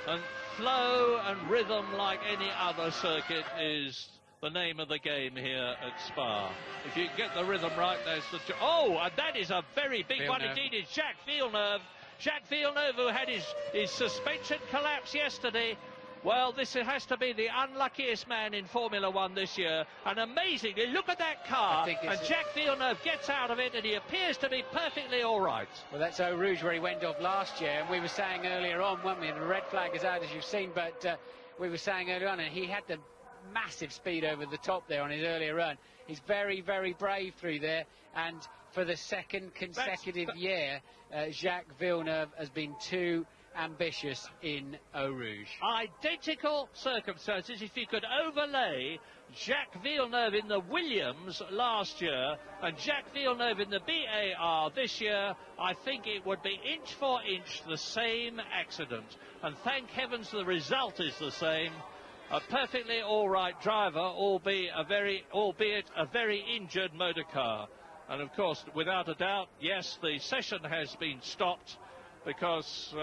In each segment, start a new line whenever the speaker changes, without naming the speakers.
And flow and rhythm, like any other circuit, is the name of the game here at Spa. If you get the rhythm right, there's the... Oh, and that is a very big one indeed. It's Jacques Villeneuve. Jacques Villeneuve, who had his suspension collapse yesterday. Well, this has to be the unluckiest man in Formula One this year. And amazingly, look at that car. And Jacques Villeneuve gets out of it, and he appears to be perfectly all right.
Well, that's Eau Rouge where he went off last year. And we were saying earlier on, weren't we? The red flag is out, as you've seen. But we were saying earlier on, and he had the massive speed over the top there on his earlier run. He's very, very brave through there. And for the second consecutive year, Jacques Villeneuve has been too ambitious in Eau Rouge.
Identical circumstances. If you could overlay Jacques Villeneuve in the Williams last year and Jacques Villeneuve in the BAR this year, I think it would be inch for inch the same accident. And thank heavens the result is the same. A perfectly all right driver, albeit a very injured motor car. And of course, without a doubt, yes, the session has been stopped because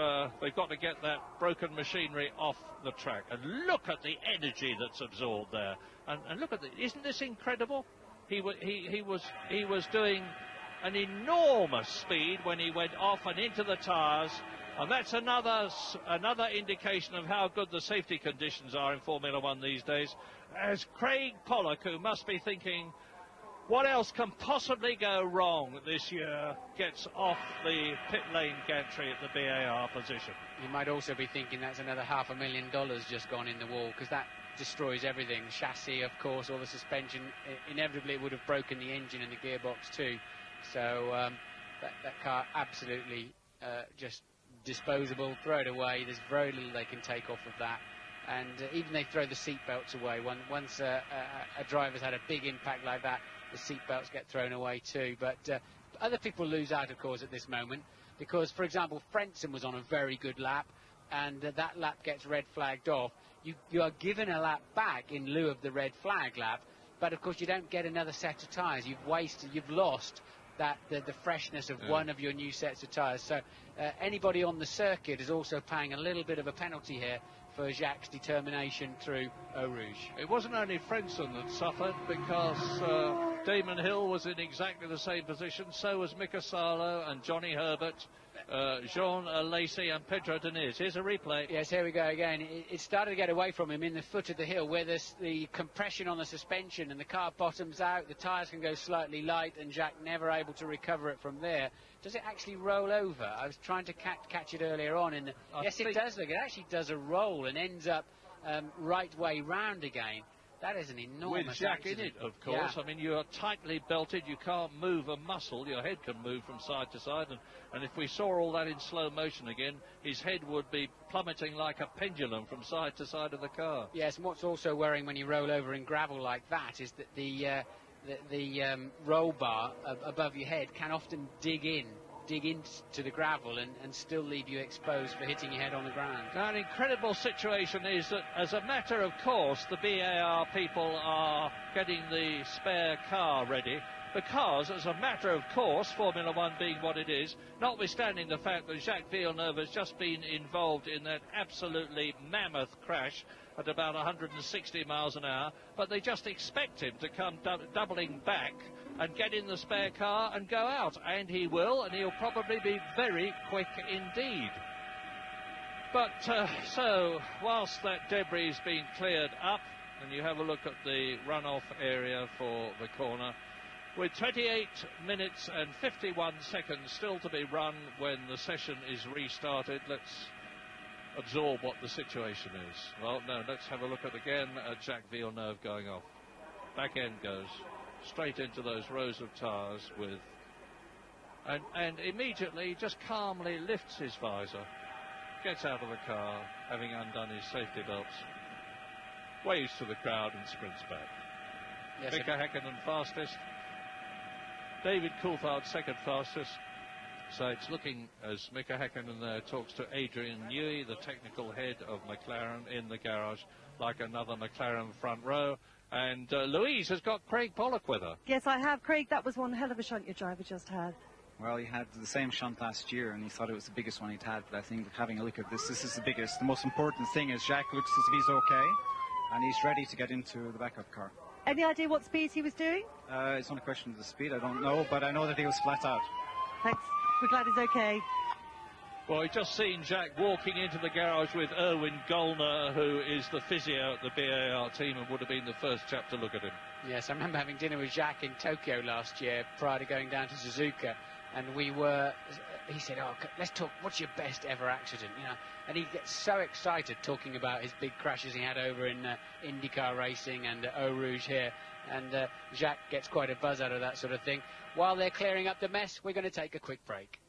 they've got to get that broken machinery off the track. And look at the energy that's absorbed there. And look at the, isn't this incredible? He was doing an enormous speed when he went off and into the tyres. And that's another indication of how good the safety conditions are in Formula One these days. As Craig Pollock, who must be thinking, what else can possibly go wrong this year, gets off the pit lane gantry at the BAR position.
You might also be thinking that's another $500,000 just gone in the wall, because that destroys everything. Chassis, of course, all the suspension. Inevitably, it would have broken the engine and the gearbox too. So that car absolutely just disposable. Throw it away. There's very little they can take off of that. And even they throw the seat belts away. Once a driver's had a big impact like that, the seat belts get thrown away too. But other people lose out, of course, at this moment, because, for example, Frentzen was on a very good lap, and that lap gets red flagged off. You are given a lap back in lieu of the red flag lap, but of course you don't get another set of tyres. You've lost the freshness of one of your new sets of tyres. So anybody on the circuit is also paying a little bit of a penalty here for Jacques' determination through Eau Rouge.
It wasn't only Frentzen that suffered, because Damon Hill was in exactly the same position. So was Mika Salo and Johnny Herbert, Jean Lacey and Pedro Diniz. Here's a replay.
Yes, here we go again. It started to get away from him in the foot of the hill, where the compression on the suspension and the car bottoms out, the tyres can go slightly light, and Jacques never able to recover it from there. Does it actually roll over? I was trying to catch it earlier on. Yes, it does. Look, it actually does a roll and ends up right way round again. That is an enormous
with Jacques
accident.
in it, of course.
Yeah.
I mean, you are tightly belted. You can't move a muscle. Your head can move from side to side. And if we saw all that in slow motion again, his head would be plummeting like a pendulum from side to side of the car.
Yes, and what's also worrying when you roll over in gravel like that is that the roll bar above your head can often dig into the gravel and still leave you exposed for hitting your head on the ground.
Now, an incredible situation is that, as a matter of course, the BAR people are getting the spare car ready, because, as a matter of course, Formula One being what it is, notwithstanding the fact that Jacques Villeneuve has just been involved in that absolutely mammoth crash at about 160 miles an hour, but they just expect him to come doubling back and get in the spare car and go out. And he will, and he'll probably be very quick indeed. But so, whilst that debris is being cleared up, and you have a look at the runoff area for the corner, with 28 minutes and 51 seconds still to be run when the session is restarted, let's absorb what the situation is. Well, no, let's have a look at Jacques Villeneuve going off. Back end goes straight into those rows of tyres with... And immediately just calmly lifts his visor, gets out of the car, having undone his safety belts, waves to the crowd and sprints back. Yes, Mika Häkkinen fastest. David Coulthard second fastest. So it's looking, as Mika Häkkinen there talks to Adrian Newey, the technical head of McLaren in the garage, like another McLaren front row. And Louise has got Craig Pollock with her.
Yes, I have. Craig, that was one hell of a shunt your driver just had. Well, he had the same shunt last year, and he thought it was the biggest one he'd had. But I think having a look at this is the biggest. The most important thing is Jacques looks as if he's okay, and he's ready to get into the backup car.
Any idea what speeds he was doing?
It's not a question of the speed, I don't know, but I know that he was flat out.
Thanks. We're glad he's okay.
Well, we've just seen Jack walking into the garage with Erwin Gollner, who is the physio at the BAR team and would have been the first chap to look at him.
Yes, I remember having dinner with Jacques in Tokyo last year prior to going down to Suzuka, and he said, oh, let's talk, what's your best ever accident, you know? And he gets so excited talking about his big crashes he had over in IndyCar racing and Eau Rouge here, and Jacques gets quite a buzz out of that sort of thing. While they're clearing up the mess, we're going to take a quick break.